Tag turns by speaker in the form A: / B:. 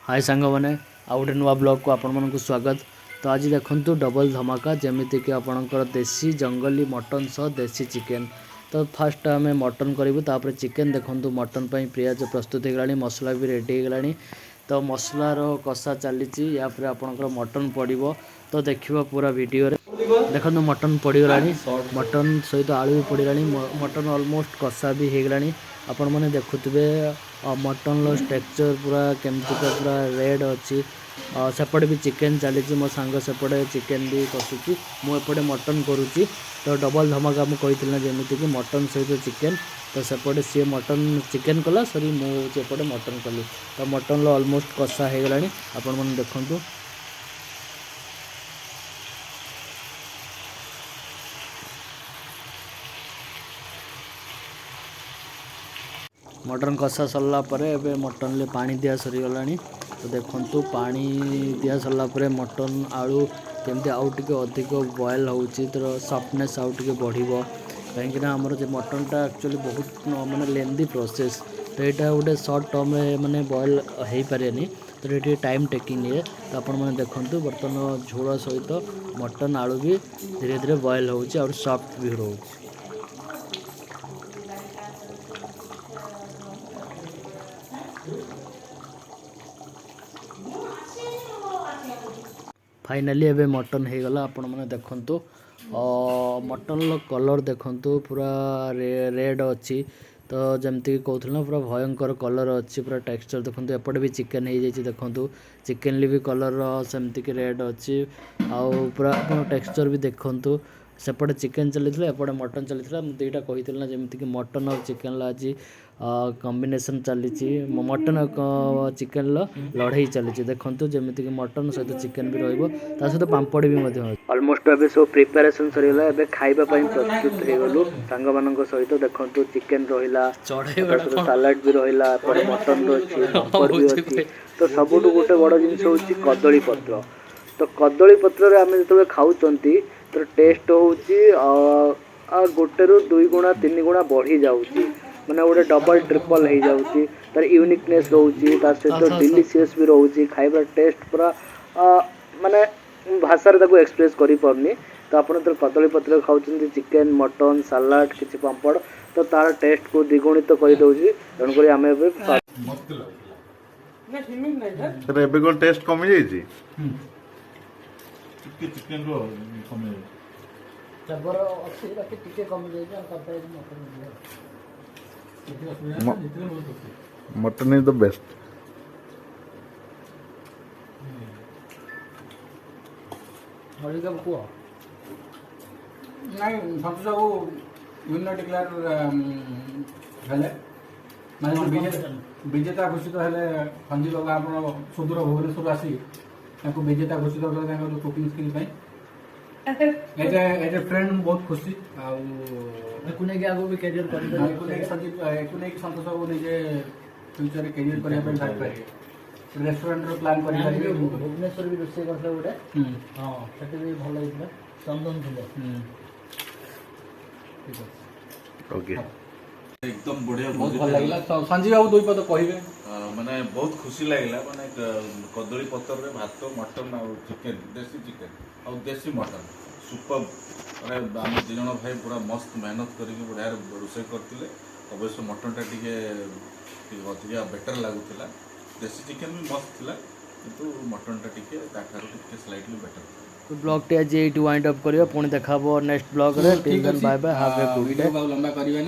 A: हाय सांग मैंने आउ गोटे नुआ ब्लॉग को आपण मानक स्वागत। तो आज देखंतु डबल धमाका जमीती कि आपणकर देसी जंगली मटन सह देसी चिकेन। तो फास्ट आम मटन करूँ तापर चिकेन देखंतु मटन पर पियाज प्रस्तुत हो गला मसला भी रेडी हो गला। तो मसलार कषा चली यापर आपणकर मटन पड़ो तो देखा पूरा वीडियो देखो मटन पड़गला मटन सहित आलू भी पड़गला मटन ऑलमोस्ट कषा भी हो गला। आपण मैंने देखुवे मटन स्ट्रक्चर पूरा केमती पूरा रेड अच्छी सेपटे भी चिकेन चली मो सांग सेपटे चिकेन भी कषुची मुझे मटन करुच्ची। तो डबल धमाका मुझे जमीती कि मटन सहित चिकेन तो सेपटे सी मटन चिकेन कला सरी मुझे मटन कली। तो मटन ऑलमोस्ट कषा हो गला आपण मैंने देखु मटन कषा सरला एबे मटन ले पानी दिया सरीगला। तो देखंतु पानी दिया सरला मटन आलू केमती आउ टिके अधिक बॉयल होउची तो सॉफ्टनेस आउ टिके बढ़िबो कहीं आमर जो मटनटा एक्चुअली बहुत माने लेंदी प्रोसेस। तो यहाँ गोटे सर्ट टर्म माने बॉयल हो पारे तो ये टाइम टेकिंग है। तो आपण मैंने देखंतु बर्तमान झोल सहित मटन आलू भी धीरे धीरे बॉयल होउची और सॉफ्ट भी रोची। फाइनाली एबे मटन हो गला आपण मैंने देखंतु मटन कलर देखंतु पूरा रेड अच्छी। तो जमती कहूँ पूरा भयंकर कलर अच्छी पूरा टेक्सचर देखो एपटे भी चिकेन हो जाए देखो चिकेन भी कलर सेमती कि रेड अच्छी आउ पूरा टेक्सचर भी देखंतु सेपटे चिकेन चली एपटे मटन चली दुईटा कही ना जमीती कि मटन और चिकेन आज कॉम्बिनेशन चली मटन और चिकेन लड़ाई चली देखो जमीती कि मटन सहित चिकेन भी रहित पांपड़ भी ऑलमोस्ट अबे सब प्रिपरेशन सरीगला एबे खाइबा पई प्रस्तुत हो गलु सांग मानक सहित देखो चिकेन रहिला सलाड भी रहिला पर मटन अच्छी पांपड़ भी अच्छी। तो सबुठ गोटे बड़ जिनस होची कदली पत्र। तो कदली पत्र रे आमे जतबे खाउचंती तो टेस्ट होची गोटे रु 2 गुणा 3 गुणा बढ़ी जाउची माने गोटे डबल ट्रिपल हो जाउची तार यूनिकनेस रहउची तार सहित डिलीशियस भी रहउची खाइबा टेस्ट पूरा माने भाषा रे ताको एक्सप्रेस करि परनी। तो आपण तो कदली पत्र खाउचंती चिकेन मटन सलाड किछि पांपड़ तो तार टेस्ट को द्विगुणित कर दउची तन करी आमे
B: एबे कोन टेस्ट कमी जाई छी
C: चिकेन रो कमी
A: जबर अछि बाकी टिके कमी जाई आ तरकारी
B: mutton is the best.
A: Harika कुआ
C: नहीं सब सब विनर डिक्लेयर हेले माने विजेता घोषित हेले संजीव बाबा आपण सुदूर भुवनेश्वर आसी ताको विजेता घोषित करले ताको कुकिंग स्किल पई एज फ्रेंड बहुत खुशी
A: कुने के आगो भी कैरियर कर
C: संजीव कुने के संतोष बाबू निजे फ्यूचर रे कैरियर करिया पई भाग पाए रेस्टोरेंट रो प्लान करि पारे
A: भुवनेश्वर भी रोसे करले गोटे हां सेटे भी भलो हितला चंदन थिले ठीक है
B: ओके
D: एकदम बढ़िया
C: बहुत भल लागला। तो संजीव बाबू दुई पद कहिबे
D: माने बहुत खुशी लागला माने कदली पत्र रे भात मटन और चिकेन देसी चिकेन और देसी मटन सुपर माने आम दु जण भाई पूरा मस्त मेहनत करके बढ़िया रोसे करथिले। अवश्य मटन टा टिके अधिका बेटर लागुला देसी चिकेन भी मस्त थिला किंतु मटन टा टिके ताठार टिके स्लाइटली बेटर।
A: तो ब्लॉग टे आज एटी वाइंड अप करियो पुणी देखाबो नेक्स्ट ब्लॉग रे till then bye bye have a good day.
C: Video लंबा करिवे।